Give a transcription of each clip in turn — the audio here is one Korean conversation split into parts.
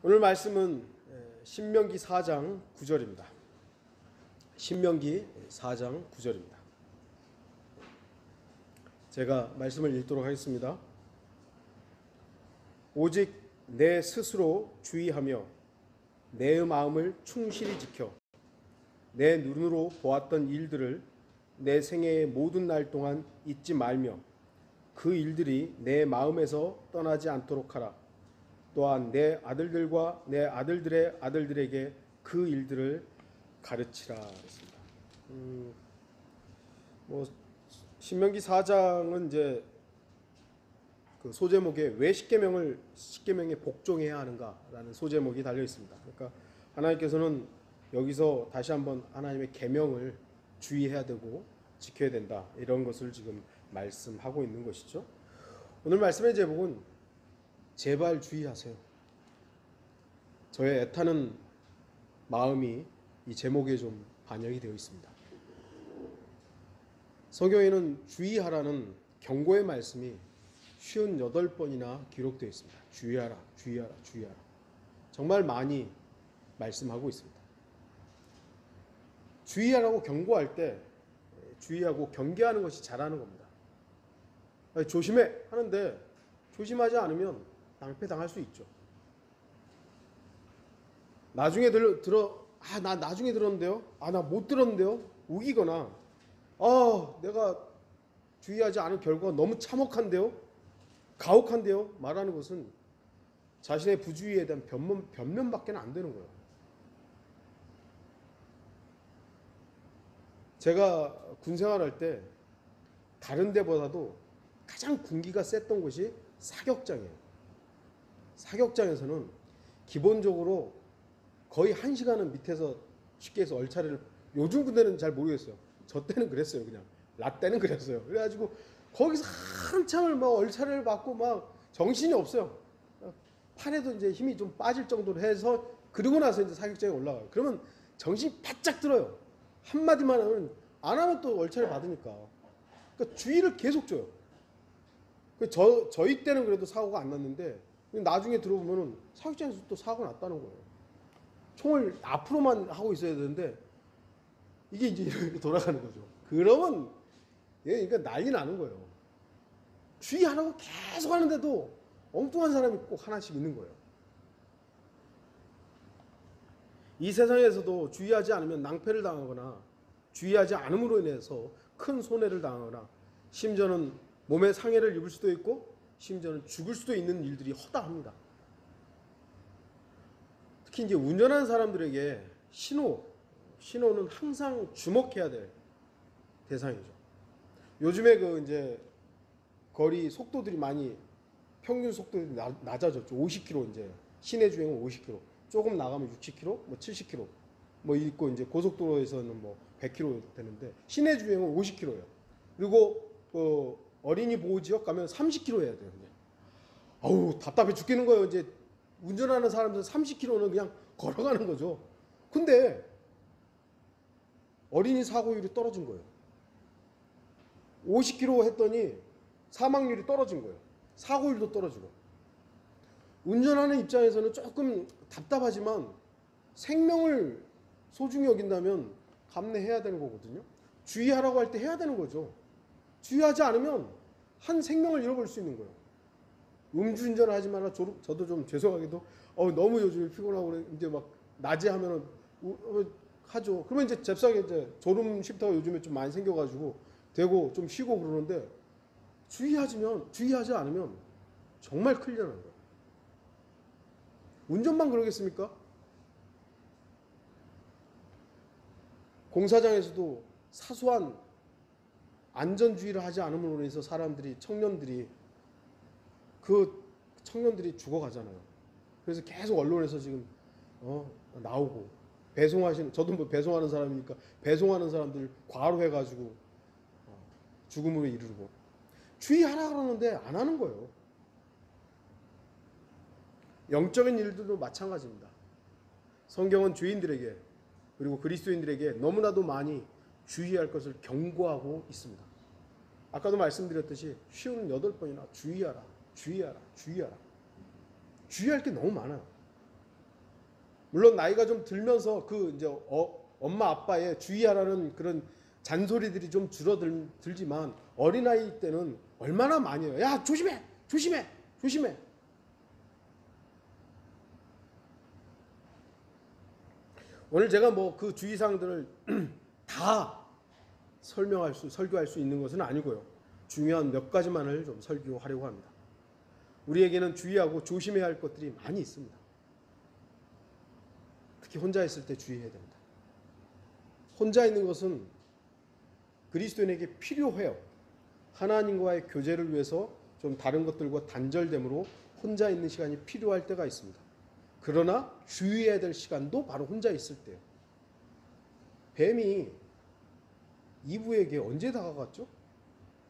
오늘 말씀은 신명기 4장 9절입니다. 신명기 4장 9절입니다. 제가 말씀을 읽도록 하겠습니다. 오직 내 스스로 주의하며 내 마음을 충실히 지켜 내 눈으로 보았던 일들을 내 생애의 모든 날 동안 잊지 말며 그 일들이 내 마음에서 떠나지 않도록 하라. 또한 내 아들들과 내 아들들의 아들들에게 그 일들을 가르치라 했습니다. 신명기 4장은 이제 그 소제목에 왜 십계명에 복종해야 하는가라는 소제목이 달려 있습니다. 그러니까 하나님께서는 여기서 다시 한번 하나님의 계명을 주의해야 되고 지켜야 된다, 이런 것을 지금 말씀하고 있는 것이죠. 오늘 말씀의 제목은 제발 주의하세요. 저의 애타는 마음이 이 제목에 좀 반영이 되어 있습니다. 성경에는 주의하라는 경고의 말씀이 58번이나 기록되어 있습니다. 주의하라, 주의하라, 주의하라. 정말 많이 말씀하고 있습니다. 주의하라고 경고할 때 주의하고 경계하는 것이 잘하는 겁니다. 조심해 하는데 조심하지 않으면 낭패당할 수 있죠. 나중에 나 나중에 들었는데요. 나 못 들었는데요. 우기거나 내가 주의하지 않은 결과가 너무 참혹한데요. 가혹한데요. 말하는 것은 자신의 부주의에 대한 변명밖에 안 되는 거예요. 제가 군 생활할 때 다른 데보다도 가장 군기가 셌던 곳이 사격장이에요. 사격장에서는 기본적으로 거의 1시간은 밑에서 쉽게 해서 얼차례를, 요즘 군대는 잘 모르겠어요. 저 때는 그랬어요. 그냥 라떼는 그랬어요. 그래가지고 거기서 한참을 막 얼차례를 받고 막 정신이 없어요. 팔에도 이제 힘이 좀 빠질 정도로 해서, 그러고 나서 이제 사격장에 올라가요. 그러면 정신이 바짝 들어요. 한마디만 하면, 안 하면 또 얼차례 받으니까. 그러니까 주의를 계속 줘요. 저희 때는 그래도 사고가 안 났는데 나중에 들어보면은 사격장에서 또 사고가 났다는 거예요. 총을 앞으로만 하고 있어야 되는데 이게 이제 이렇게 돌아가는 거죠. 그러면 그러니까 난리 나는 거예요. 주의하라고 계속 하는데도 엉뚱한 사람이 꼭 하나씩 있는 거예요. 이 세상에서도 주의하지 않으면 낭패를 당하거나 주의하지 않음으로 인해서 큰 손해를 당하거나 심지어는 몸에 상해를 입을 수도 있고 심지어는 죽을 수도 있는 일들이 허다합니다. 특히 이제 운전하는 사람들에게 신호는 항상 주목해야 될 대상이죠. 요즘에 이제 거리 속도들이 많이, 평균 속도들이 낮아졌죠. 50km, 이제 시내 주행은 50km, 조금 나가면 60km, 70km 있고, 이제 고속도로에서는 100km 되는데 시내 주행은 50km예요. 그리고 어린이 보호지역 가면 30km 해야 돼요. 그냥. 답답해 죽겠는 거예요. 이제 운전하는 사람들은 30km는 그냥 걸어가는 거죠. 근데 어린이 사고율이 떨어진 거예요. 50km 했더니 사망률이 떨어진 거예요. 사고율도 떨어지고. 운전하는 입장에서는 조금 답답하지만 생명을 소중히 여긴다면 감내해야 되는 거거든요. 주의하라고 할 때 해야 되는 거죠. 주의하지 않으면 한 생명을 잃어버릴 수 있는 거예요. 음주운전을 하지 마라. 저도 좀 죄송하게도 너무 요즘에 피곤하고 그래. 이제 막 낮에 하면은 하죠. 그러면 이제 잽싸게 이제 졸음 쉼터가 요즘에 좀 많이 생겨가지고 되고 좀 쉬고 그러는데, 주의하지 않으면 정말 큰일 나는 거예요. 운전만 그러겠습니까? 공사장에서도 사소한 안전주의를 하지 않음으로 인해서 청년들이 죽어가잖아요. 그래서 계속 언론에서 지금 나오고, 저도 배송하는 사람이니까 배송하는 사람들 과로해가지고 죽음으로 이르고. 주의하라 그러는데 안 하는 거예요. 영적인 일들도 마찬가지입니다. 성경은 죄인들에게, 그리고 그리스도인들에게 너무나도 많이 주의할 것을 경고하고 있습니다. 아까도 말씀드렸듯이 58번이나 주의하라, 주의하라, 주의하라. 주의할 게 너무 많아요. 물론 나이가 좀 들면서 그 이제 엄마 아빠의 주의하라는 그런 잔소리들이 좀 줄어들지만 어린아이 때는 얼마나 많이 해요. 야, 조심해! 조심해! 조심해! 오늘 제가 뭐 그 주의사항들을 다 설교할 수 있는 것은 아니고요. 중요한 몇 가지만을 좀 설교하려고 합니다. 우리에게는 주의하고 조심해야 할 것들이 많이 있습니다. 특히 혼자 있을 때 주의해야 됩니다. 혼자 있는 것은 그리스도인에게 필요해요. 하나님과의 교제를 위해서 좀 다른 것들과 단절됨으로 혼자 있는 시간이 필요할 때가 있습니다. 그러나 주의해야 될 시간도 바로 혼자 있을 때예요. 뱀이 이브에게 언제 다가갔죠?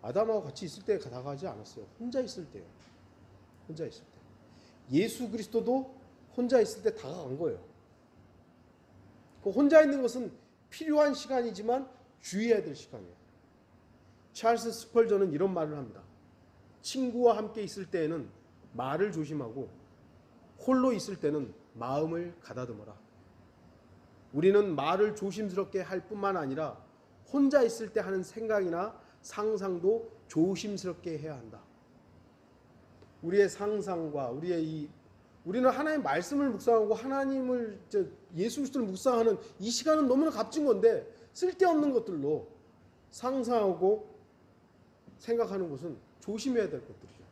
아담하고 같이 있을 때 다가가지 않았어요. 혼자 있을 때요. 혼자 있을 때. 예수 그리스도도 혼자 있을 때 다가간 거예요. 그 혼자 있는 것은 필요한 시간이지만 주의해야 될 시간이에요. 찰스 스펄전은 이런 말을 합니다. 친구와 함께 있을 때에는 말을 조심하고 홀로 있을 때는 마음을 가다듬어라. 우리는 말을 조심스럽게 할 뿐만 아니라 혼자 있을 때 하는 생각이나 상상도 조심스럽게 해야 한다. 우리의 상상과 우리는 하나님의 말씀을 묵상하고 하나님을 예수 그리스도를 묵상하는 이 시간은 너무나 값진 건데 쓸데없는 것들로 상상하고 생각하는 것은 조심해야 될 것들이죠.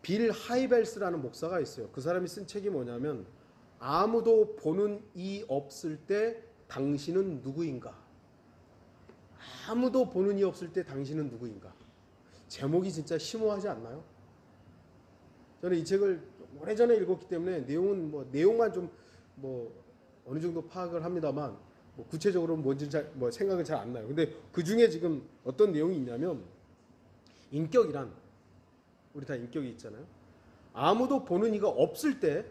빌 하이벨스라는 목사가 있어요. 그 사람이 쓴 책이 뭐냐면 아무도 보는 이 없을 때 당신은 누구인가? 아무도 보는 이 없을 때 당신은 누구인가? 제목이 진짜 심오하지 않나요? 저는 이 책을 오래전에 읽었기 때문에 내용만 좀 어느 정도 파악을 합니다만 구체적으로 뭔지 생각은 잘 안 나요. 근데 그 중에 지금 어떤 내용이 있냐면 인격이란 우리 다 인격이 있잖아요. 아무도 보는 이가 없을 때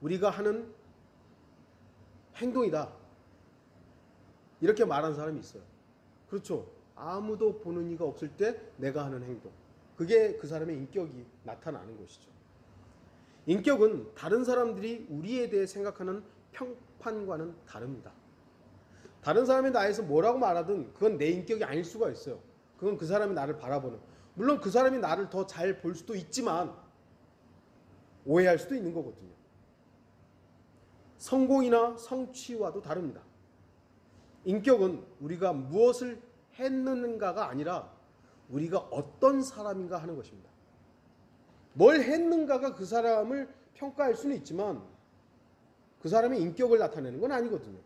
우리가 하는 행동이다. 이렇게 말하는 사람이 있어요. 그렇죠. 아무도 보는 이가 없을 때 내가 하는 행동. 그게 그 사람의 인격이 나타나는 것이죠. 인격은 다른 사람들이 우리에 대해 생각하는 평판과는 다릅니다. 다른 사람이 나에서 뭐라고 말하든 그건 내 인격이 아닐 수가 있어요. 그건 그 사람이 나를 바라보는. 물론 그 사람이 나를 더 잘 볼 수도 있지만 오해할 수도 있는 거거든요. 성공이나 성취와도 다릅니다. 인격은 우리가 무엇을 했는가가 아니라 우리가 어떤 사람인가 하는 것입니다. 뭘 했는가가 그 사람을 평가할 수는 있지만 그 사람의 인격을 나타내는 건 아니거든요.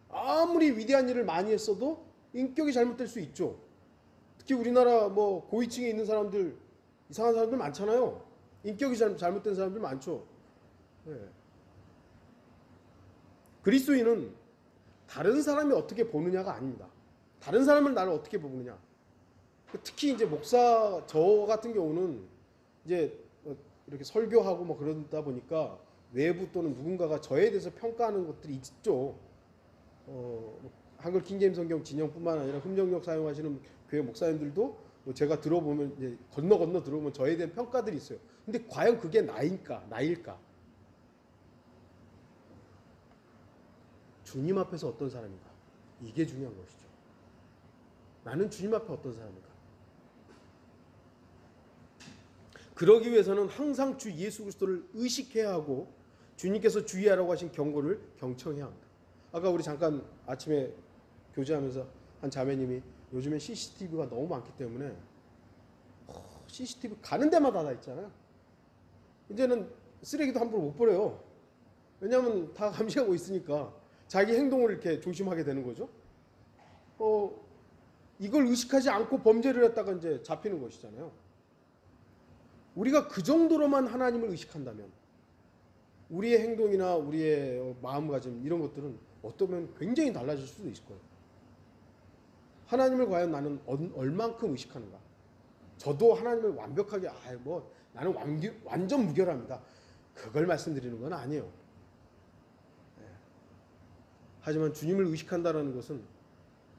아무리 위대한 일을 많이 했어도 인격이 잘못될 수 있죠. 특히 우리나라 고위층에 있는 사람들, 이상한 사람들 많잖아요. 인격이 잘못된 사람들 많죠. 네. 그리스도인은 다른 사람이 어떻게 보느냐가 아닙니다. 다른 사람을 나를 어떻게 보느냐. 특히 이제 저 같은 경우는 이제 이렇게 설교하고 그러다 보니까 외부 또는 누군가가 저에 대해서 평가하는 것들이 있죠. 한글 킹제임스 성경 진영뿐만 아니라 흠정력 사용하시는 교회 목사님들도 제가 들어보면 이제 건너 들어보면 저에 대한 평가들이 있어요. 근데 과연 그게 나일까? 주님 앞에서 어떤 사람인가? 이게 중요한 것이죠. 나는 주님 앞에 어떤 사람인가? 그러기 위해서는 항상 주 예수 그리스도를 의식해야 하고 주님께서 주의하라고 하신 경고를 경청해야 합니다. 아까 우리 잠깐 아침에 교제하면서 한 자매님이 요즘에 CCTV가 너무 많기 때문에 CCTV 가는 데마다 다 있잖아요. 이제는 쓰레기도 함부로 못 버려요. 왜냐하면 다 감시하고 있으니까 자기 행동을 이렇게 조심하게 되는 거죠. 이걸 의식하지 않고 범죄를 했다가 이제 잡히는 것이잖아요. 우리가 그 정도로만 하나님을 의식한다면 우리의 행동이나 우리의 마음가짐 이런 것들은 어쩌면 굉장히 달라질 수도 있을 거예요. 하나님을 과연 나는 얼만큼 의식하는가? 저도 하나님을 완벽하게 나는 완전 무결합니다. 그걸 말씀드리는 건 아니에요. 네. 하지만 주님을 의식한다는 것은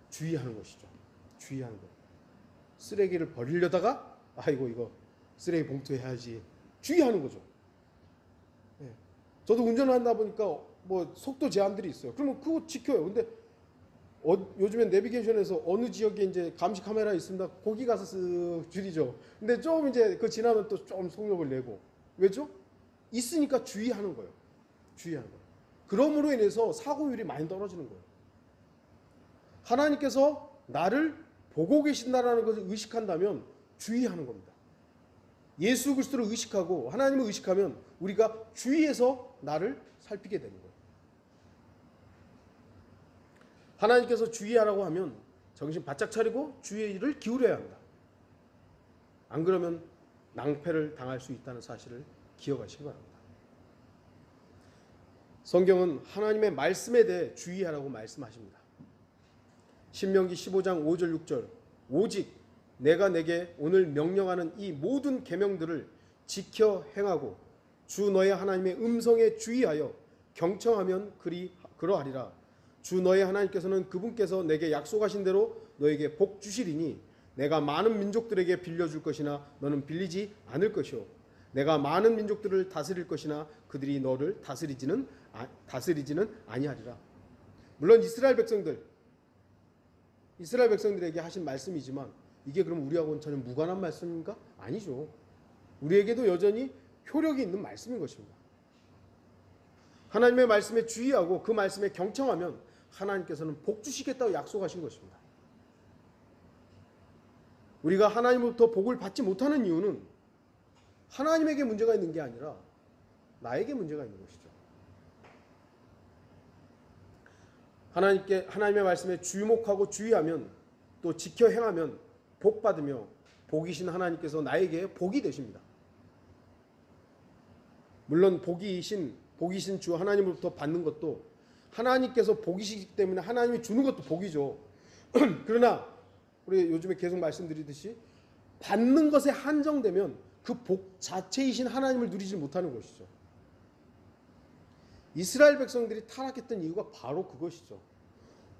주의하는 것이죠. 주의하는 것. 쓰레기를 버리려다가 이거 쓰레기 봉투에 해야지. 주의하는 거죠. 예. 저도 운전을 하다 보니까 뭐 속도 제한들이 있어요. 그러면 그거 지켜요. 근데 요즘엔 내비게이션에서 어느 지역에 이제 감시 카메라 있습니다. 거기 가서 쓱 줄이죠. 근데 좀 이제 그 지나면 또 좀 속력을 내고. 왜죠? 있으니까 주의하는 거예요. 주의하는 거예요. 그럼으로 인해서 사고율이 많이 떨어지는 거예요. 하나님께서 나를 보고 계신다라는 것을 의식한다면 주의하는 겁니다. 예수 그리스도를 의식하고 하나님을 의식하면 우리가 주의해서 나를 살피게 되는 거예요. 하나님께서 주의하라고 하면 정신 바짝 차리고 주의를 기울여야 합니다. 안 그러면 낭패를 당할 수 있다는 사실을 기억하시기 바랍니다. 성경은 하나님의 말씀에 대해 주의하라고 말씀하십니다. 신명기 15장 5절 6절 오직 내가 내게 오늘 명령하는 이 모든 계명들을 지켜 행하고 주 너의 하나님의 음성에 주의하여 경청하면 그러하리라. 주 너의 하나님께서는 그분께서 내게 약속하신 대로 너에게 복 주시리니 내가 많은 민족들에게 빌려줄 것이나 너는 빌리지 않을 것이요 내가 많은 민족들을 다스릴 것이나 그들이 너를 다스리지는 아니하리라. 물론 이스라엘 백성들에게 하신 말씀이지만 이게 그럼 우리하고는 전혀 무관한 말씀인가? 아니죠. 우리에게도 여전히 효력이 있는 말씀인 것입니다. 하나님의 말씀에 주의하고 그 말씀에 경청하면 하나님께서는 복 주시겠다고 약속하신 것입니다. 우리가 하나님으로부터 복을 받지 못하는 이유는 하나님에게 문제가 있는 게 아니라 나에게 문제가 있는 것이죠. 하나님의 말씀에 주목하고 주의하면 또 지켜 행하면 복 받으며 복이신 하나님께서 나에게 복이 되십니다. 물론 복이신 주 하나님으로부터 받는 것도 하나님께서 복이시기 때문에 하나님이 주는 것도 복이죠. 그러나 우리 요즘에 계속 말씀드리듯이 받는 것에 한정되면 그 복 자체이신 하나님을 누리지 못하는 것이죠. 이스라엘 백성들이 타락했던 이유가 바로 그것이죠.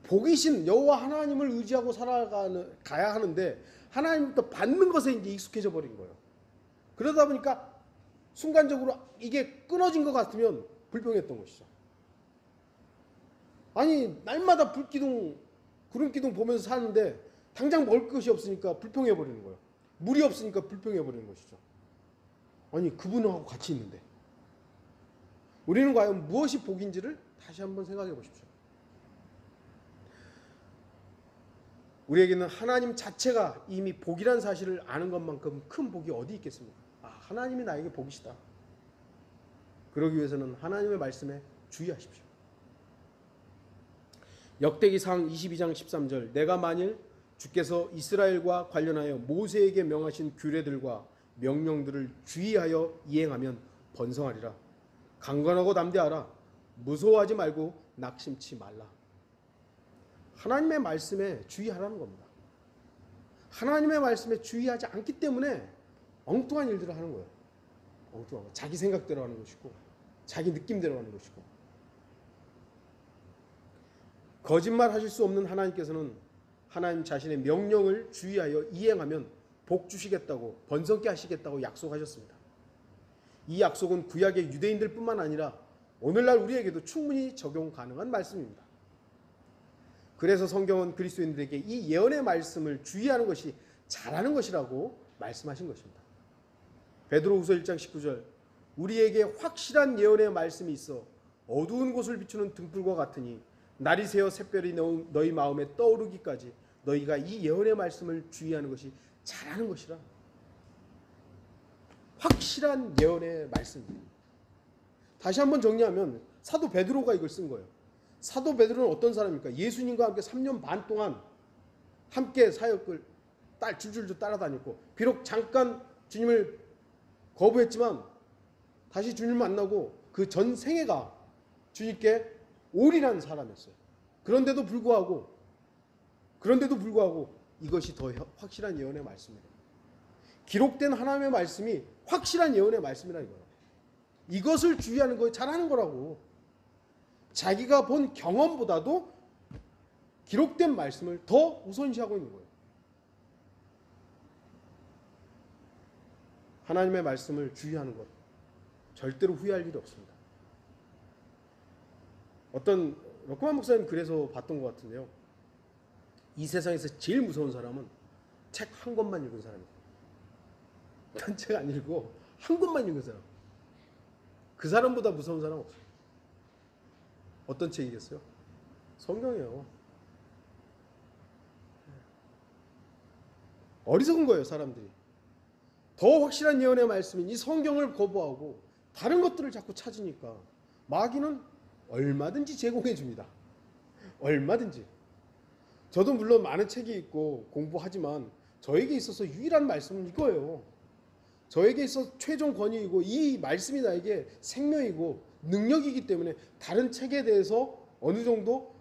복이신 여호와 하나님을 의지하고 살아가야 하는데 하나님부터 받는 것에 이제 익숙해져 버린 거예요. 그러다 보니까 순간적으로 이게 끊어진 것 같으면 불평했던 것이죠. 아니 날마다 불기둥 구름기둥 보면서 사는데 당장 먹을 것이 없으니까 불평해 버리는 거예요. 물이 없으니까 불평해 버리는 것이죠. 아니 그분하고 같이 있는데 우리는 과연 무엇이 복인지를 다시 한번 생각해 보십시오. 우리에게는 하나님 자체가 이미 복이란 사실을 아는 것만큼 큰 복이 어디 있겠습니까? 하나님이 나에게 복이시다. 그러기 위해서는 하나님의 말씀에 주의하십시오. 역대기상 22장 13절 내가 만일 주께서 이스라엘과 관련하여 모세에게 명하신 규례들과 명령들을 주의하여 이행하면 번성하리라. 강건하고 담대하라. 무서워하지 말고 낙심치 말라. 하나님의 말씀에 주의하라는 겁니다. 하나님의 말씀에 주의하지 않기 때문에 엉뚱한 일들을 하는 거예요. 엉뚱한 거. 자기 생각대로 하는 것이고 자기 느낌대로 하는 것이고 거짓말하실 수 없는 하나님께서는 하나님 자신의 명령을 주의하여 이행하면 복 주시겠다고 번성케 하시겠다고 약속하셨습니다. 이 약속은 구약의 유대인들 뿐만 아니라 오늘날 우리에게도 충분히 적용 가능한 말씀입니다. 그래서 성경은 그리스도인들에게 이 예언의 말씀을 주의하는 것이 잘하는 것이라고 말씀하신 것입니다. 베드로후서 1장 19절 우리에게 확실한 예언의 말씀이 있어 어두운 곳을 비추는 등불과 같으니 날이 새어 샛별이 너희 마음에 떠오르기까지 너희가 이 예언의 말씀을 주의하는 것이 잘하는 것이라. 확실한 예언의 말씀입니다. 다시 한번 정리하면 사도 베드로가 이걸 쓴 거예요. 사도 베드로는 어떤 사람입니까? 예수님과 함께 3년 반 동안 함께 사역을 줄줄줄 따라다녔고 비록 잠깐 주님을 거부했지만 다시 주님을 만나고 그 전 생애가 주님께 올인한 사람이었어요. 그런데도 불구하고 이것이 더 확실한 예언의 말씀이에요. 기록된 하나님의 말씀이 확실한 예언의 말씀이라 이거예요. 이것을 주의하는 거 잘하는 거라고. 자기가 본 경험보다도 기록된 말씀을 더 우선시하고 있는 거예요. 하나님의 말씀을 주의하는 것. 절대로 후회할 일이 없습니다. 어떤 러크만 목사님 그래서 봤던 것 같은데요. 이 세상에서 제일 무서운 사람은 책 한 권만 읽은 사람입니다. 딴 책 안 읽고 한 권만 읽은 사람. 그 사람보다 무서운 사람 없어요. 어떤 책이겠어요? 성경이에요. 어리석은 거예요, 사람들이. 더 확실한 예언의 말씀인 이 성경을 거부하고 다른 것들을 자꾸 찾으니까 마귀는 얼마든지 제공해 줍니다. 얼마든지. 저도 물론 많은 책이 있고 공부하지만 저에게 있어서 유일한 말씀은 이거예요. 저에게 있어 최종 권위이고 이 말씀이 나에게 생명이고 능력이기 때문에 다른 책에 대해서 어느 정도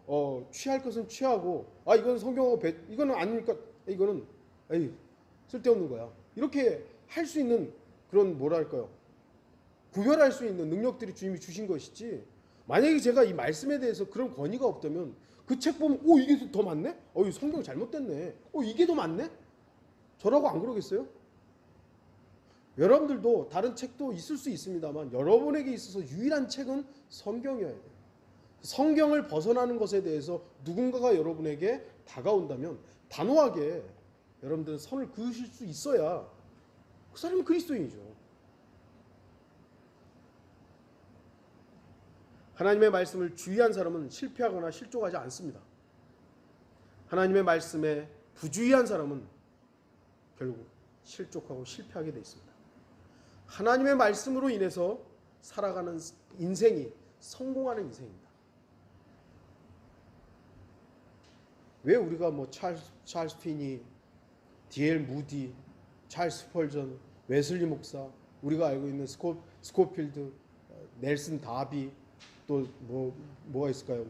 취할 것은 취하고 이건 성경하고 이거는 아니니까 이거는 에이 쓸데없는 거야. 이렇게 할 수 있는 그런 뭐랄까요? 구별할 수 있는 능력들이 주님이 주신 것이지. 만약에 제가 이 말씀에 대해서 그런 권위가 없다면 그 책 보면 이게 더 맞네? 이 성경 잘못됐네. 이게 더 맞네? 저라고 안 그러겠어요? 여러분들도 다른 책도 있을 수 있습니다만 여러분에게 있어서 유일한 책은 성경이어야 돼요. 성경을 벗어나는 것에 대해서 누군가가 여러분에게 다가온다면 단호하게 여러분들은 선을 그으실 수 있어야 그 사람은 그리스도인이죠. 하나님의 말씀을 주의한 사람은 실패하거나 실족하지 않습니다. 하나님의 말씀에 부주의한 사람은 결국 실족하고 실패하게 되어 있습니다. 하나님의 말씀으로 인해서 살아가는 인생이 성공하는 인생입니다. 왜 우리가 찰스 피니, D.L. 무디, 찰스 스펄전, 웨슬리 목사, 우리가 알고 있는 스코필드, 넬슨 다비, 또 뭐가 있을까요?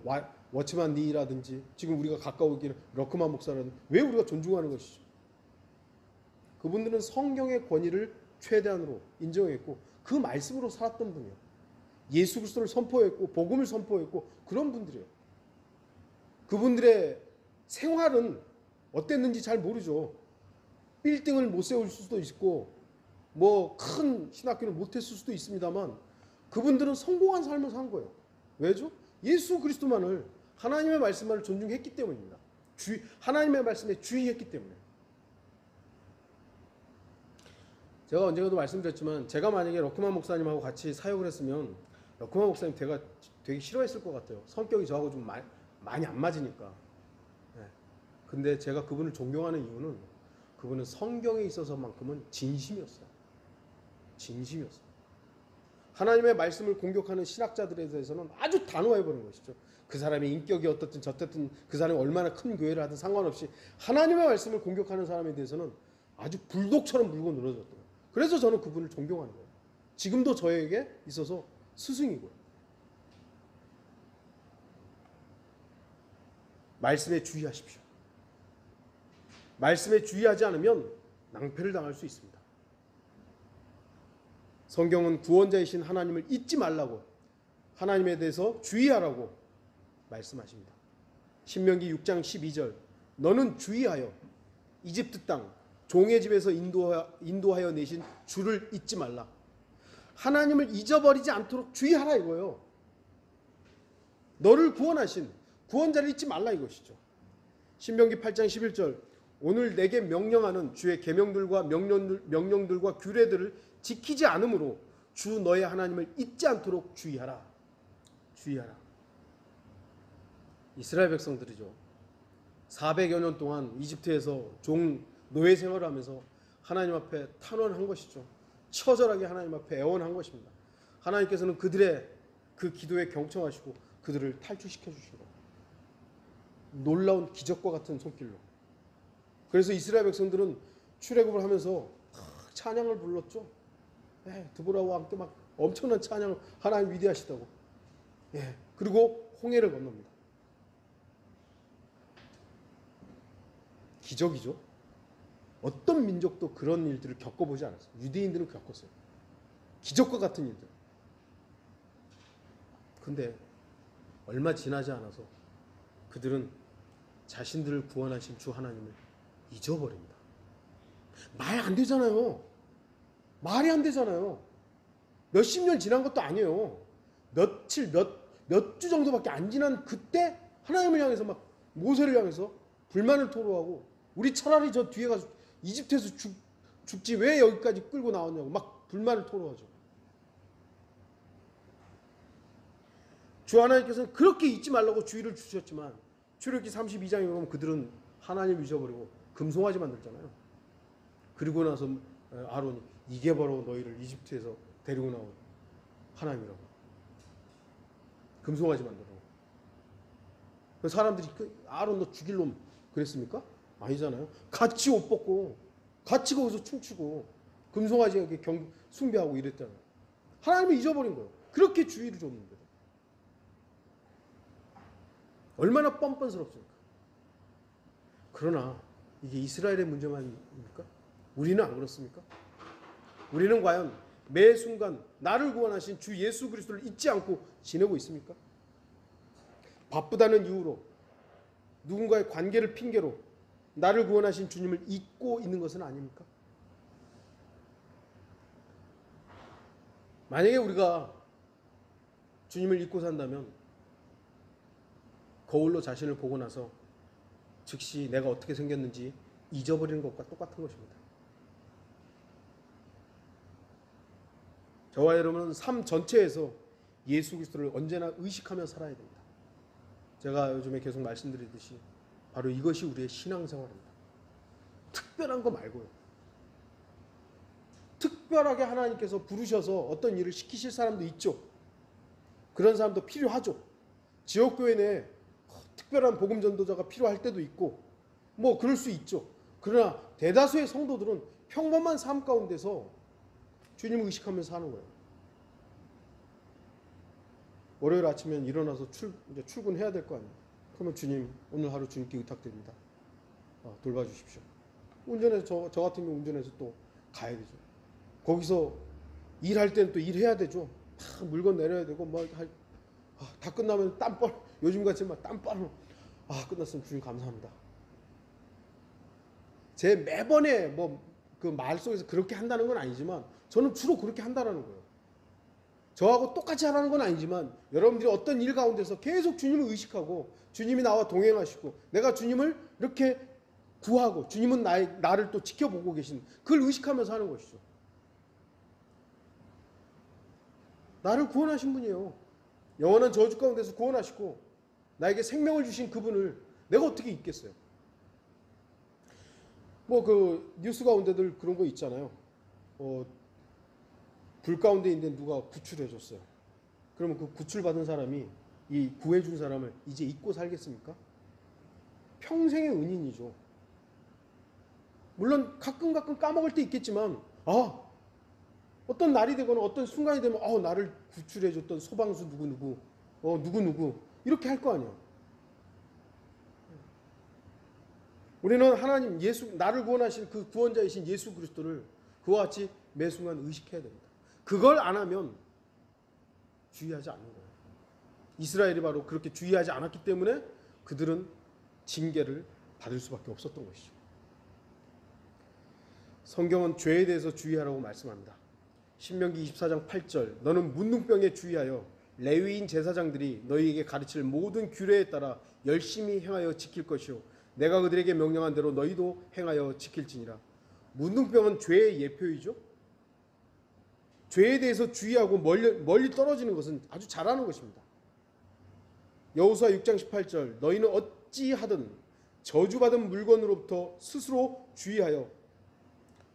워치만 니라든지 지금 우리가 가까우기는 러크만 목사라든지 왜 우리가 존중하는 것이죠? 그분들은 성경의 권위를 최대한으로 인정했고 그 말씀으로 살았던 분이에요. 예수 그리스도를 선포했고 복음을 선포했고 그런 분들이에요. 그분들의 생활은 어땠는지 잘 모르죠. 빌딩을 못 세울 수도 있고 큰 신학교를 못 했을 수도 있습니다만 그분들은 성공한 삶을 산 거예요. 왜죠? 예수 그리스도만을 하나님의 말씀만을 존중했기 때문입니다. 하나님의 말씀에 주의했기 때문에. 제가 언젠가도 말씀드렸지만 제가 만약에 러크만 목사님하고 같이 사역을 했으면 러크만 목사님 되게 싫어했을 것 같아요. 성격이 저하고 좀 많이 안 맞으니까. 근데 제가 그분을 존경하는 이유는 그분은 성경에 있어서만큼은 진심이었어요. 진심이었어요. 하나님의 말씀을 공격하는 신학자들에 대해서는 아주 단호해버린 것이죠. 그 사람의 인격이 어떻든 저쨌든 그 사람이 얼마나 큰 교회를 하든 상관없이 하나님의 말씀을 공격하는 사람에 대해서는 아주 불독처럼 물고 늘어졌던 거예요. 그래서 저는 그분을 존경하는 거예요. 지금도 저에게 있어서 스승이고요. 말씀에 주의하십시오. 말씀에 주의하지 않으면 낭패를 당할 수 있습니다. 성경은 구원자이신 하나님을 잊지 말라고 하나님에 대해서 주의하라고 말씀하십니다. 신명기 6장 12절 너는 주의하여 이집트 땅 종의 집에서 인도하여 내신 주를 잊지 말라. 하나님을 잊어버리지 않도록 주의하라 이거예요. 너를 구원하신 구원자를 잊지 말라 이것이죠. 신명기 8장 11절 오늘 내게 명령하는 주의 계명들과 명령들과 규례들을 지키지 않으므로 주 너의 하나님을 잊지 않도록 주의하라. 주의하라. 이스라엘 백성들이죠. 400여 년 동안 이집트에서 노예 생활을 하면서 하나님 앞에 탄원한 것이죠. 처절하게 하나님 앞에 애원한 것입니다. 하나님께서는 그들의 그 기도에 경청하시고 그들을 탈출시켜 주신 겁니다. 놀라운 기적과 같은 손길로. 그래서 이스라엘 백성들은 출애굽을 하면서 찬양을 불렀죠. 드보라와 함께 막 엄청난 찬양을 하나님 위대하시다고. 그리고 홍해를 건넙니다. 기적이죠. 어떤 민족도 그런 일들을 겪어보지 않았어요. 유대인들은 겪었어요. 기적과 같은 일들. 근데 얼마 지나지 않아서 그들은 자신들을 구원하신 주 하나님을 잊어버립니다. 말 안 되잖아요. 말이 안 되잖아요. 몇십 년 지난 것도 아니에요. 며칠, 몇 주 정도밖에 안 지난 그때 하나님을 향해서 막 모세를 향해서 불만을 토로하고 우리 차라리 저 뒤에 가서 이집트에서 죽지 왜 여기까지 끌고 나왔냐고 막 불만을 토로하죠. 주 하나님께서는 그렇게 잊지 말라고 주의를 주셨지만 출애굽기 32장에 보면 그들은 하나님을 잊어버리고 금송아지 만들잖아요. 그리고 나서 아론이 이게 바로 너희를 이집트에서 데리고 나온 하나님이라고. 금송아지 만들어. 사람들이 아론 너 죽일 놈 그랬습니까? 아니잖아요. 같이 옷 벗고 같이 거기서 춤추고 금송아지에게 숭배하고 이랬잖아요. 하나님을 잊어버린 거예요. 그렇게 주의를 줬는데 얼마나 뻔뻔스럽습니까? 그러나 이게 이스라엘의 문제만입니까? 우리는 안 그렇습니까? 우리는 과연 매 순간 나를 구원하신 주 예수 그리스도를 잊지 않고 지내고 있습니까? 바쁘다는 이유로 누군가의 관계를 핑계로 나를 구원하신 주님을 잊고 있는 것은 아닙니까? 만약에 우리가 주님을 잊고 산다면 거울로 자신을 보고 나서 즉시 내가 어떻게 생겼는지 잊어버리는 것과 똑같은 것입니다. 저와 여러분은 삶 전체에서 예수 그리스도를 언제나 의식하며 살아야 됩니다. 제가 요즘에 계속 말씀드리듯이 바로 이것이 우리의 신앙생활입니다. 특별한 거 말고요. 특별하게 하나님께서 부르셔서 어떤 일을 시키실 사람도 있죠. 그런 사람도 필요하죠. 지역교회 내에 특별한 복음 전도자가 필요할 때도 있고 뭐 그럴 수 있죠. 그러나 대다수의 성도들은 평범한 삶 가운데서 주님을 의식하면서 사는 거예요. 월요일 아침엔 일어나서 이제 출근해야 될 거 아니에요. 그러면 주님 오늘 하루 주님께 의탁드립니다. 돌봐주십시오. 운전해서 저 같은 경우 운전해서 또 가야 되죠. 거기서 일할 때는 또 일해야 되죠. 막 물건 내려야 되고 다 끝나면 땀뻘 요즘같이 막 땀뻘 끝났으면 주님 감사합니다. 제 매번에 뭐 그 말 속에서 그렇게 한다는 건 아니지만 저는 주로 그렇게 한다는 거예요. 저하고 똑같이 하라는 건 아니지만 여러분들이 어떤 일 가운데서 계속 주님을 의식하고 주님이 나와 동행하시고 내가 주님을 이렇게 구하고 주님은 나를 또 지켜보고 계신 그걸 의식하면서 하는 것이죠. 나를 구원하신 분이에요. 영원한 저주 가운데서 구원하시고 나에게 생명을 주신 그분을 내가 어떻게 잊겠어요? 뭐 그 뉴스 가운데들 그런 거 있잖아요. 불 가운데 있는데 누가 구출해 줬어요. 그러면 그 구출받은 사람이 이 구해준 사람을 이제 잊고 살겠습니까? 평생의 은인이죠. 물론 가끔 까먹을 때 있겠지만 어떤 날이 되거나 어떤 순간이 되면 나를 구출해 줬던 소방수 누구누구 누구누구 이렇게 할 거 아니에요. 우리는 하나님 나를 구원하신 그 구원자이신 예수 그리스도를 그와 같이 매 순간 의식해야 됩니다. 그걸 안 하면 주의하지 않는 거예요. 이스라엘이 바로 그렇게 주의하지 않았기 때문에 그들은 징계를 받을 수밖에 없었던 것이죠. 성경은 죄에 대해서 주의하라고 말씀합니다. 신명기 24장 8절 너는 문둥병에 주의하여 레위인 제사장들이 너희에게 가르칠 모든 규례에 따라 열심히 행하여 지킬 것이요 내가 그들에게 명령한 대로 너희도 행하여 지킬지니라. 문둥병은 죄의 예표이죠. 죄에 대해서 주의하고 멀리 떨어지는 것은 아주 잘하는 것입니다. 여호수아 6장 18절 너희는 어찌하든 저주받은 물건으로부터 스스로 주의하여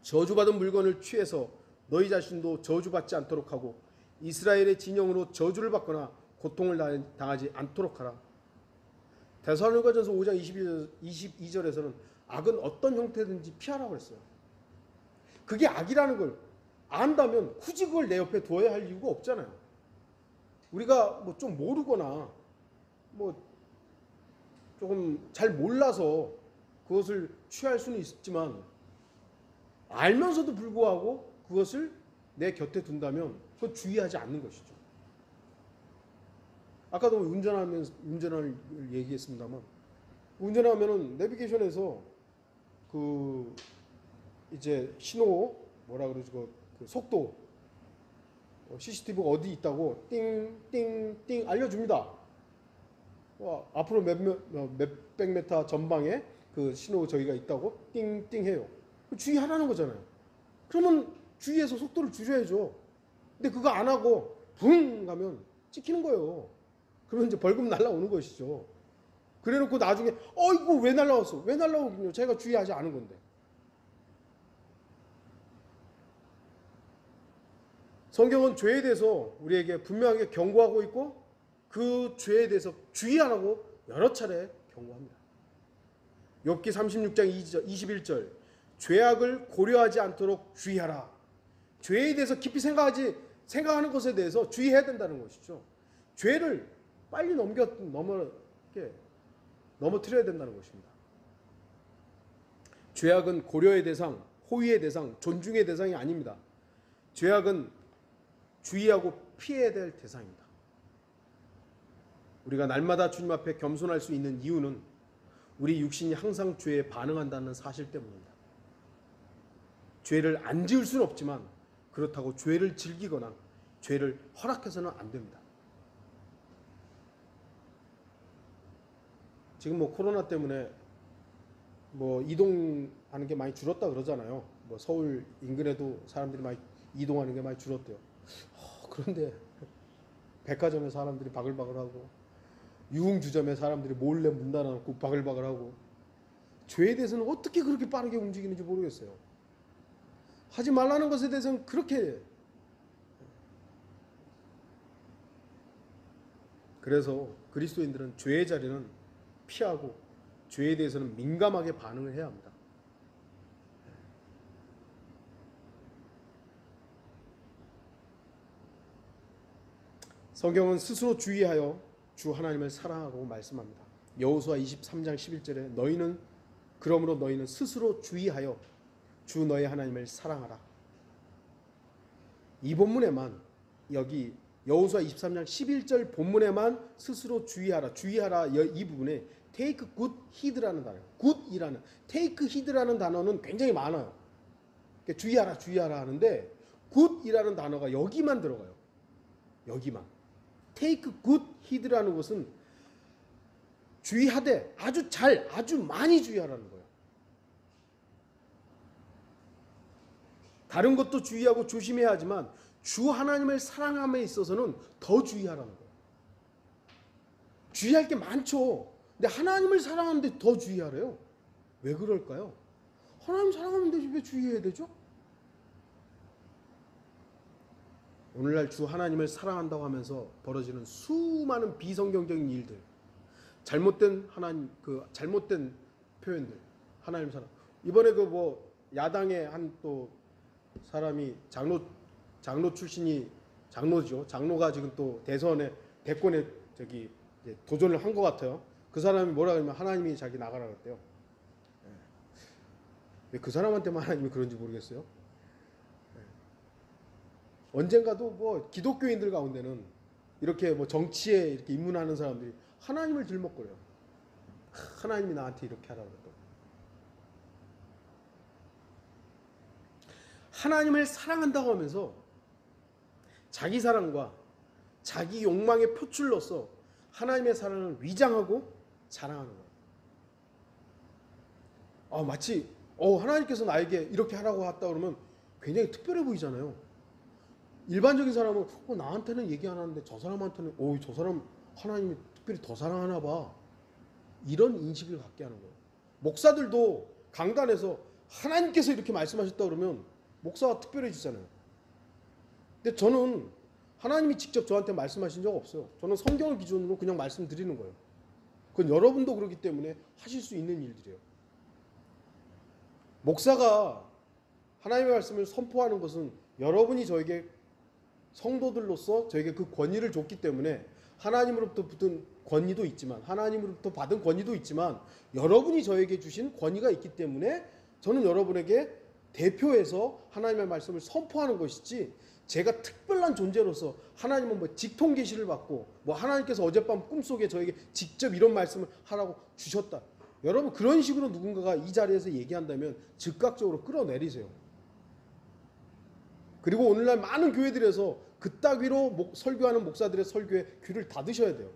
저주받은 물건을 취해서 너희 자신도 저주받지 않도록 하고 이스라엘의 진영으로 저주를 받거나 고통을 당하지 않도록 하라. 데살로니가전서 5장 22절에서는 악은 어떤 형태든지 피하라고 했어요. 그게 악이라는 걸 안다면 굳이 그걸 내 옆에 두어야 할 이유가 없잖아요. 우리가 뭐 좀 모르거나 뭐 조금 잘 몰라서 그것을 취할 수는 있지만 알면서도 불구하고 그것을 내 곁에 둔다면 그건 주의하지 않는 것이죠. 아까도 운전을 얘기했습니다만 운전하면은 내비게이션에서 이제 신호 뭐라 그러지 그 속도 CCTV가 어디 있다고 띵띵띵 알려줍니다. 앞으로 몇백 메타 전방에 그 신호 저기가 있다고 띵띵 해요. 주의하라는 거잖아요. 그러면 주의해서 속도를 줄여야죠. 근데 그거 안 하고 붕 가면 찍히는 거예요. 그러면 이제 벌금 날라오는 것이죠. 그래놓고 나중에 이거 왜 날라왔어? 왜 날라오군요. 자기가 주의하지 않은 건데. 성경은 죄에 대해서 우리에게 분명하게 경고하고 있고 그 죄에 대해서 주의하라고 여러 차례 경고합니다. 욥기 36장 21절 죄악을 고려하지 않도록 주의하라. 죄에 대해서 깊이 생각하는 것에 대해서 주의해야 된다는 것이죠. 죄를 빨리 넘어뜨려야 된다는 것입니다. 죄악은 고려의 대상, 호의의 대상, 존중의 대상이 아닙니다. 죄악은 주의하고 피해야 될 대상입니다. 우리가 날마다 주님 앞에 겸손할 수 있는 이유는 우리 육신이 항상 죄에 반응한다는 사실 때문입니다. 죄를 안 지을 수는 없지만 그렇다고 죄를 즐기거나 죄를 허락해서는 안 됩니다. 지금 코로나 때문에 이동하는 게 많이 줄었다 그러잖아요. 서울 인근에도 사람들이 많이 이동하는 게 많이 줄었대요. 그런데 백화점에 사람들이 바글바글하고 유흥주점에 사람들이 몰래 문 닫아놓고 바글바글하고 죄에 대해서는 어떻게 그렇게 빠르게 움직이는지 모르겠어요. 하지 말라는 것에 대해서는 그렇게. 그래서 그리스도인들은 죄의 자리는 피하고 죄에 대해서는 민감하게 반응을 해야 합니다. 성경은 스스로 주의하여 주 하나님을 사랑하고 말씀합니다. 여호수아 23장 11절에 그러므로 너희는 스스로 주의하여 주 너희 하나님을 사랑하라. 이 본문에만 여기 여호수아 23장 11절 본문에만 스스로 주의하라 이 부분에 take good heed라는 단어, good이라는 take heed라는 단어는 굉장히 많아요. 그러니까 주의하라 하는데 good이라는 단어가 여기만 들어가요. 여기만. take good heed라는 것은 주의하되 아주 많이 주의하라는 거예요. 다른 것도 주의하고 조심해야 하지만 주 하나님을 사랑함에 있어서는 더 주의하라는 거예요. 주의할 게 많죠. 근데 하나님을 사랑하는데 더 주의하래요. 왜 그럴까요? 하나님 사랑하면 되지 왜 주의해야 되죠? 오늘날 주 하나님을 사랑한다고 하면서 벌어지는 수많은 비성경적인 일들, 잘못된 잘못된 표현들, 하나님 사랑. 이번에 야당의 한 또 사람이 장로 출신이 장로죠. 장로가 지금 또 대권에 도전을 한 것 같아요. 그 사람이 뭐라 그러면 하나님이 자기 나가라 그랬대요. 왜 그 사람한테만 하나님이 그런지 모르겠어요. 언젠가도 기독교인들 가운데는 이렇게 정치에 이렇게 입문하는 사람들이 하나님을 들먹거려요. 하나님이 나한테 이렇게 하라고 그랬다고. 하나님을 사랑한다고 하면서 자기 사랑과 자기 욕망의 표출로서 하나님의 사랑을 위장하고 자랑하는 거예요. 마치 하나님께서 나에게 이렇게 하라고 했다 그러면 굉장히 특별해 보이잖아요. 일반적인 사람은 나한테는 얘기 안 하는데 저 사람한테는 저 사람 하나님이 특별히 더 사랑하나 봐. 이런 인식을 갖게 하는 거예요. 목사들도 강단에서 하나님께서 이렇게 말씀하셨다 그러면 목사가 특별해지잖아요. 근데 저는 하나님이 직접 저한테 말씀하신 적 없어요. 저는 성경을 기준으로 그냥 말씀드리는 거예요. 그건 여러분도 그렇기 때문에 하실 수 있는 일들이에요. 목사가 하나님의 말씀을 선포하는 것은 여러분이 저에게 성도들로서 저에게 그 권위를 줬기 때문에 하나님으로부터 받은 권위도 있지만 여러분이 저에게 주신 권위가 있기 때문에 저는 여러분에게 대표해서 하나님의 말씀을 선포하는 것이지, 제가 특별한 존재로서 하나님은 직통 계시를 받고 하나님께서 어젯밤 꿈속에 저에게 직접 이런 말씀을 하라고 주셨다. 여러분 그런 식으로 누군가가 이 자리에서 얘기한다면 즉각적으로 끌어내리세요. 그리고 오늘날 많은 교회들에서 그따위로 설교하는 목사들의 설교에 귀를 닫으셔야 돼요.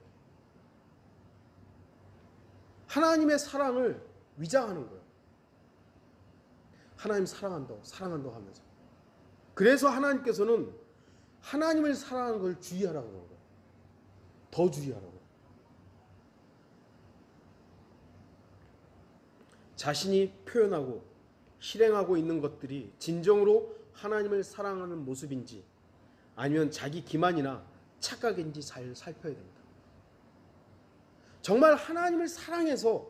하나님의 사랑을 위장하는 거예요. 하나님 사랑한다고 하면서. 그래서 하나님께서는 하나님을 사랑하는 걸 주의하라고 그러는 거예요. 더 주의하라고. 자신이 표현하고 실행하고 있는 것들이 진정으로 하나님을 사랑하는 모습인지 아니면 자기 기만이나 착각인지 잘 살펴야 됩니다. 정말 하나님을 사랑해서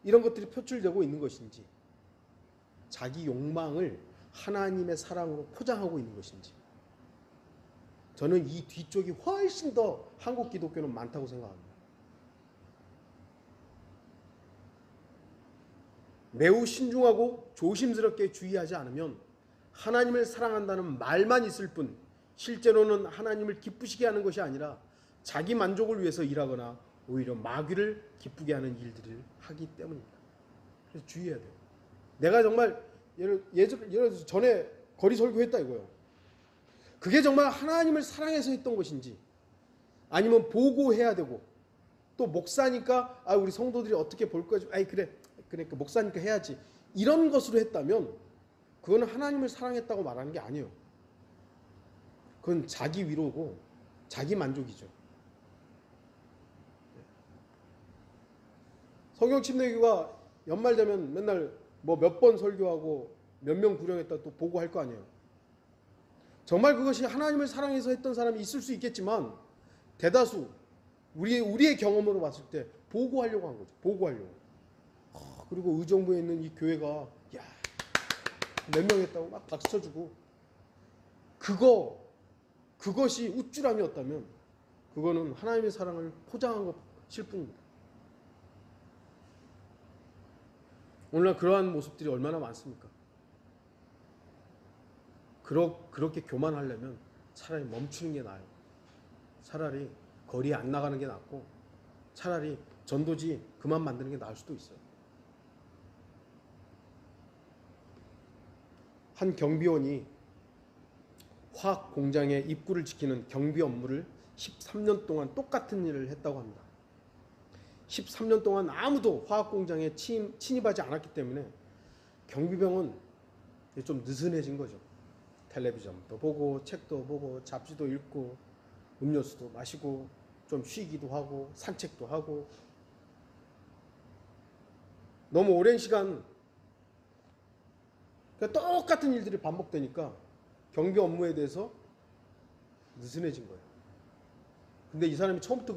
이런 것들이 표출되고 있는 것인지 자기 욕망을 하나님의 사랑으로 포장하고 있는 것인지 저는 이 뒤쪽이 훨씬 더 한국 기독교는 많다고 생각합니다. 매우 신중하고 조심스럽게 주의하지 않으면 하나님을 사랑한다는 말만 있을 뿐 실제로는 하나님을 기쁘시게 하는 것이 아니라 자기 만족을 위해서 일하거나 오히려 마귀를 기쁘게 하는 일들을 하기 때문입니다. 그래서 주의해야 돼요. 내가 정말 예를 들어서 전에 거리 설교했다 이거예요. 그게 정말 하나님을 사랑해서 했던 것인지 아니면 보고해야 되고 또 목사니까 우리 성도들이 어떻게 볼 거지? 그래 그러니까 목사니까 해야지. 이런 것으로 했다면 그거는 하나님을 사랑했다고 말하는 게 아니에요. 그건 자기 위로고 자기 만족이죠. 성경 침례교가 연말 되면 맨날 뭐 몇 번 설교하고 몇 명 구령했다 또 보고할 거 아니에요. 정말 그것이 하나님을 사랑해서 했던 사람이 있을 수 있겠지만 대다수 우리의 경험으로 봤을 때 보고하려고 한 거죠. 보고하려고. 그리고 의정부에 있는 이 교회가 몇 명 했다고 막 박수 쳐주고 그것이 우쭐함이었다면 그거는 하나님의 사랑을 포장한 것일 뿐입니다. 오늘날 그러한 모습들이 얼마나 많습니까? 그렇게 교만하려면 차라리 멈추는 게 나아요. 차라리 거리에 안 나가는 게 낫고 차라리 전도지 그만 만드는 게 나을 수도 있어요. 한 경비원이 화학 공장의 입구를 지키는 경비 업무를 13년 동안 똑같은 일을 했다고 합니다. 13년 동안 아무도 화학 공장에 침입하지 않았기 때문에 경비병은 좀 느슨해진 거죠. 텔레비전도 보고 책도 보고 잡지도 읽고 음료수도 마시고 좀 쉬기도 하고 산책도 하고 너무 오랜 시간 똑같은 일들이 반복되니까 경비 업무에 대해서 느슨해진 거예요. 근데 이 사람이 처음부터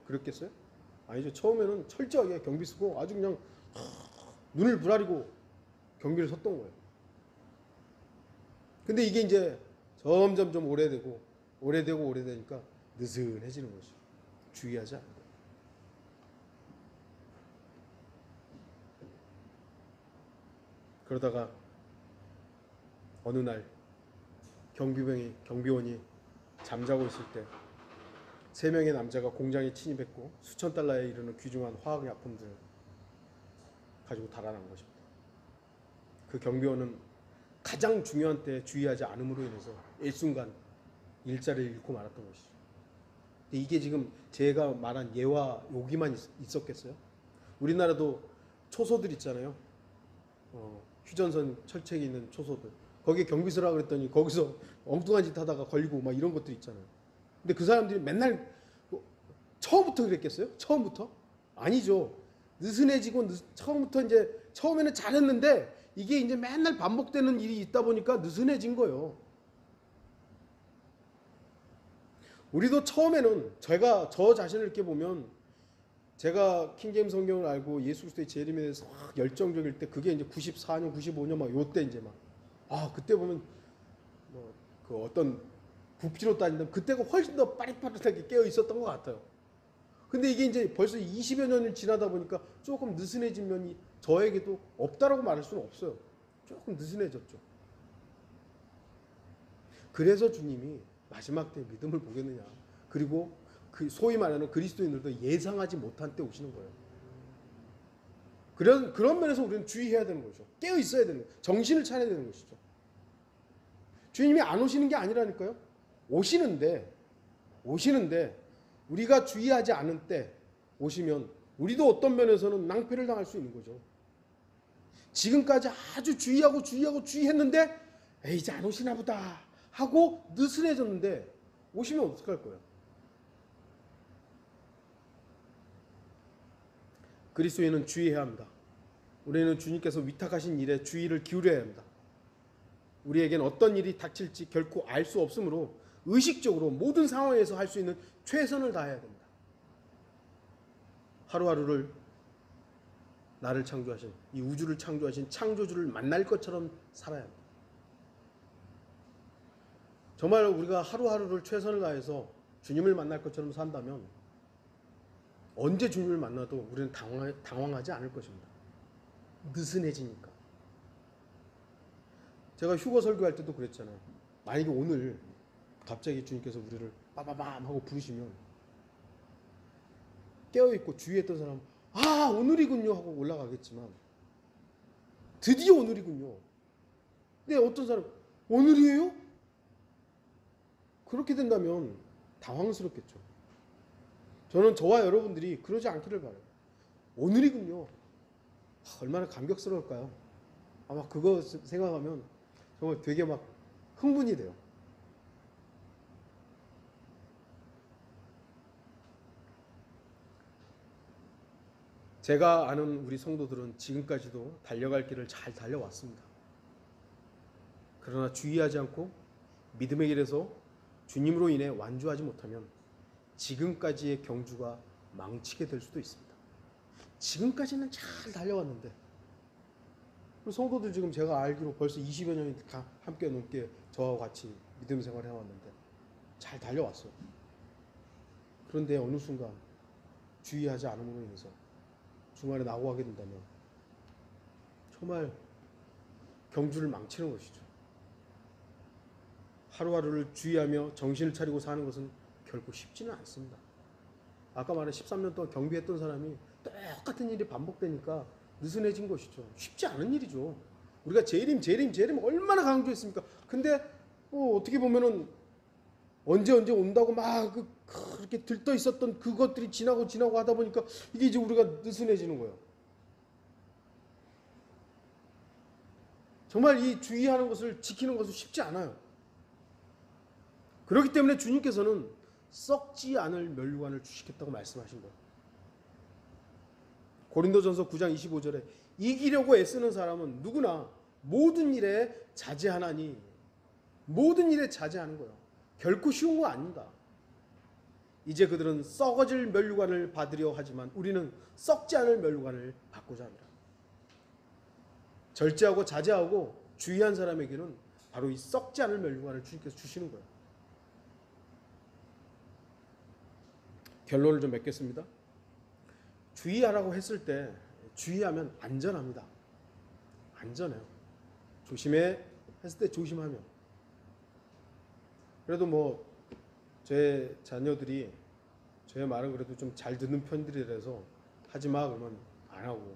그랬겠어요? 아니죠. 처음에는 철저하게 경비 쓰고 아주 그냥 눈을 부라리고 경비를 섰던 거예요. 근데 이게 이제 점점 좀 오래되니까 느슨해지는 거죠. 주의하지 않는 거예요. 그러다가 어느 날 경비원이 잠자고 있을 때 3명의 남자가 공장에 침입했고 수천 달러에 이르는 귀중한 화학약품들을 가지고 달아난 것입니다. 그 경비원은 가장 중요한 때에 주의하지 않음으로 인해서 일순간 일자리를 잃고 말았던 것이죠. 이게 지금 제가 말한 예와 여기만 있었겠어요? 우리나라도 초소들 있잖아요. 휴전선 철책에 있는 초소들. 거기에 경비서라 그랬더니 거기서 엉뚱한 짓 하다가 걸리고 막 이런 것들 있잖아요. 근데 그 사람들이 맨날 처음부터 그랬겠어요? 처음부터? 아니죠. 느슨해지고 처음부터 이제 처음에는 잘했는데 이게 이제 맨날 반복되는 일이 있다 보니까 느슨해진 거예요. 우리도 처음에는 저 자신을 이렇게 보면 제가 킹제임스 성경을 알고 예수 그리스도의 재림에 대해서 확 열정적일 때 그게 이제 94년, 95년 막 요때 이제 막 그때 보면 뭐 그 어떤 부피로 따진다면 그때가 훨씬 더 빠릿빠릿하게 깨어 있었던 것 같아요. 근데 이게 이제 벌써 20여 년을 지나다 보니까 조금 느슨해진 면이 저에게도 없다라고 말할 수는 없어요. 조금 느슨해졌죠. 그래서 주님이 마지막 때 믿음을 보겠느냐. 그리고 그 소위 말하는 그리스도인들도 예상하지 못한 때 오시는 거예요. 그런 면에서 우리는 주의해야 되는 거죠. 깨어 있어야 되는 거예요. 정신을 차려야 되는 것이죠. 주님이 안 오시는 게 아니라니까요. 오시는데 우리가 주의하지 않은 때 오시면 우리도 어떤 면에서는 낭패를 당할 수 있는 거죠. 지금까지 아주 주의했는데 에이, 이제 안 오시나 보다 하고 느슨해졌는데 오시면 어떡할 거예요? 그리스도인은 주의해야 합니다. 우리는 주님께서 위탁하신 일에 주의를 기울여야 합니다. 우리에겐 어떤 일이 닥칠지 결코 알 수 없으므로 의식적으로 모든 상황에서 할 수 있는 최선을 다해야 됩니다. 하루하루를 나를 창조하신, 이 우주를 창조하신 창조주를 만날 것처럼 살아야 합니다. 정말 우리가 하루하루를 최선을 다해서 주님을 만날 것처럼 산다면 언제 주님을 만나도 우리는 당황하지 않을 것입니다. 느슨해지니까. 제가 휴거 설교할 때도 그랬잖아요. 만약에 오늘 갑자기 주님께서 우리를 빠바밤 하고 부르시면 깨어있고 주위에 있던 사람은 아, 오늘이군요 하고 올라가겠지만 드디어 오늘이군요. 근데 어떤 사람 오늘이에요? 그렇게 된다면 당황스럽겠죠. 저는 저와 여러분들이 그러지 않기를 바라요. 오늘이군요. 얼마나 감격스러울까요? 아마 그거 생각하면 정말 되게 막 흥분이 돼요. 제가 아는 우리 성도들은 지금까지도 달려갈 길을 잘 달려왔습니다. 그러나 주의하지 않고 믿음의 길에서 주님으로 인해 완주하지 못하면 지금까지의 경주가 망치게 될 수도 있습니다. 지금까지는 잘 달려왔는데 성도들 지금 제가 알기로 벌써 20여 년이 함께 넘게 저와 같이 믿음 생활을 해왔는데 잘 달려왔어요. 그런데 어느 순간 주의하지 않음으로 인해서 중간에 낙오하게 된다면 정말 경주를 망치는 것이죠. 하루하루를 주의하며 정신을 차리고 사는 것은 결코 쉽지는 않습니다. 아까 말한 13년 동안 경비했던 사람이 똑같은 일이 반복되니까 느슨해진 것이죠. 쉽지 않은 일이죠. 우리가 재림 얼마나 강조했습니까? 근데 어떻게 보면은 언제 온다고 막 그렇게 들떠 있었던 그것들이 지나고 하다 보니까 이게 이제 우리가 느슨해지는 거예요. 정말 이 주의하는 것을 지키는 것은 쉽지 않아요. 그렇기 때문에 주님께서는 썩지 않을 면류관을 주시겠다고 말씀하신 거예요. 고린도전서 9장 25절에 이기려고 애쓰는 사람은 누구나 모든 일에 자제하나니, 모든 일에 자제하는 거예요. 결코 쉬운 거 아닙니다. 이제 그들은 썩어질 면류관을 받으려 하지만 우리는 썩지 않을 면류관을 받고자 합니다. 절제하고 자제하고 주의한 사람에게는 바로 이 썩지 않을 면류관을 주님께서 주시는 거예요. 결론을 좀 맺겠습니다. 주의하라고 했을 때 주의하면 안전합니다. 안전해요. 조심해 했을 때 조심하면. 그래도 제 자녀들이 제 말은 그래도 좀 잘 듣는 편들이라서 하지마 그러면 안 하고,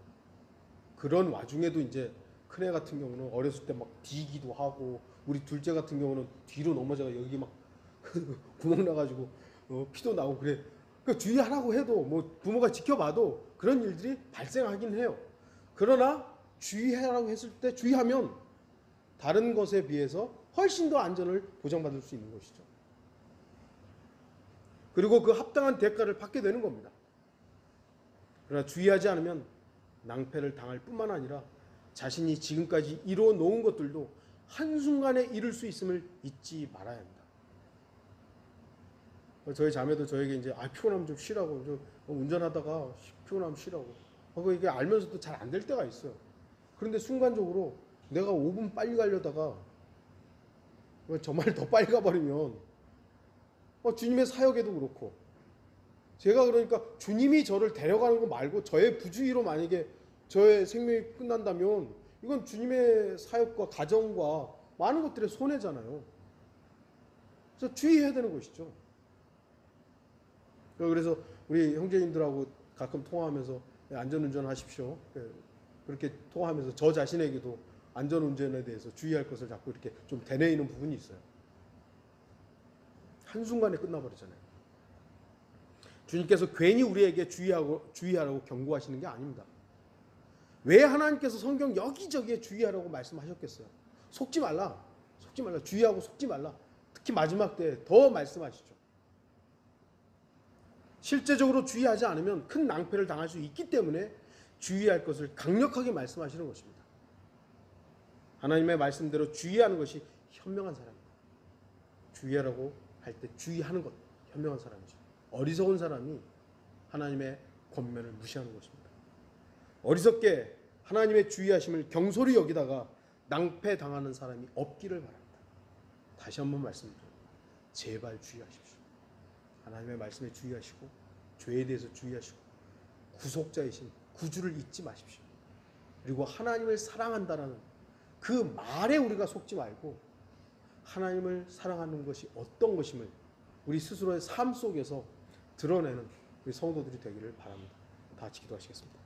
그런 와중에도 이제 큰애 같은 경우는 어렸을 때 막 뒤기도 하고, 우리 둘째 같은 경우는 뒤로 넘어져가 여기 막 구멍 나가지고 피도 나고 그래. 그러니까 주의하라고 해도 부모가 지켜봐도 그런 일들이 발생하긴 해요. 그러나 주의하라고 했을 때 주의하면 다른 것에 비해서 훨씬 더 안전을 보장받을 수 있는 것이죠. 그리고 그 합당한 대가를 받게 되는 겁니다. 그러나 주의하지 않으면 낭패를 당할 뿐만 아니라 자신이 지금까지 이루어 놓은 것들도 한순간에 이룰 수 있음을 잊지 말아야 합니다. 저희 자매도 저에게 이제 피곤하면 좀 쉬라고, 운전하다가 피곤하면 쉬라고. 이게 알면서도 잘 안 될 때가 있어요. 그런데 순간적으로 내가 5분 빨리 가려다가 정말 더 빨리 가버리면 주님의 사역에도 그렇고, 제가 그러니까 주님이 저를 데려가는 거 말고 저의 부주의로 만약에 저의 생명이 끝난다면 이건 주님의 사역과 가정과 많은 것들의 손해잖아요. 그래서 주의해야 되는 것이죠. 그래서 우리 형제님들하고 가끔 통화하면서 안전운전 하십시오. 그렇게 통화하면서 저 자신에게도 안전운전에 대해서 주의할 것을 자꾸 이렇게 좀 되뇌이는 부분이 있어요. 한순간에 끝나버리잖아요. 주님께서 괜히 우리에게 주의하라고 경고하시는 게 아닙니다. 왜 하나님께서 성경 여기저기에 주의하라고 말씀하셨겠어요? 속지 말라. 속지 말라. 주의하고 속지 말라. 특히 마지막 때에 더 말씀하시죠. 실제적으로 주의하지 않으면 큰 낭패를 당할 수 있기 때문에 주의할 것을 강력하게 말씀하시는 것입니다. 하나님의 말씀대로 주의하는 것이 현명한 사람입니다. 주의하라고 할 때 주의하는 것, 현명한 사람이죠. 어리석은 사람이 하나님의 권면을 무시하는 것입니다. 어리석게 하나님의 주의하심을 경솔히 여기다가 낭패 당하는 사람이 없기를 바랍니다. 다시 한번 말씀드립니다. 제발 주의하십시오. 하나님의 말씀에 주의하시고 죄에 대해서 주의하시고 구속자이신 구주를 잊지 마십시오. 그리고 하나님을 사랑한다라는 그 말에 우리가 속지 말고 하나님을 사랑하는 것이 어떤 것임을 우리 스스로의 삶 속에서 드러내는 우리 성도들이 되기를 바랍니다. 다 같이 기도하시겠습니다.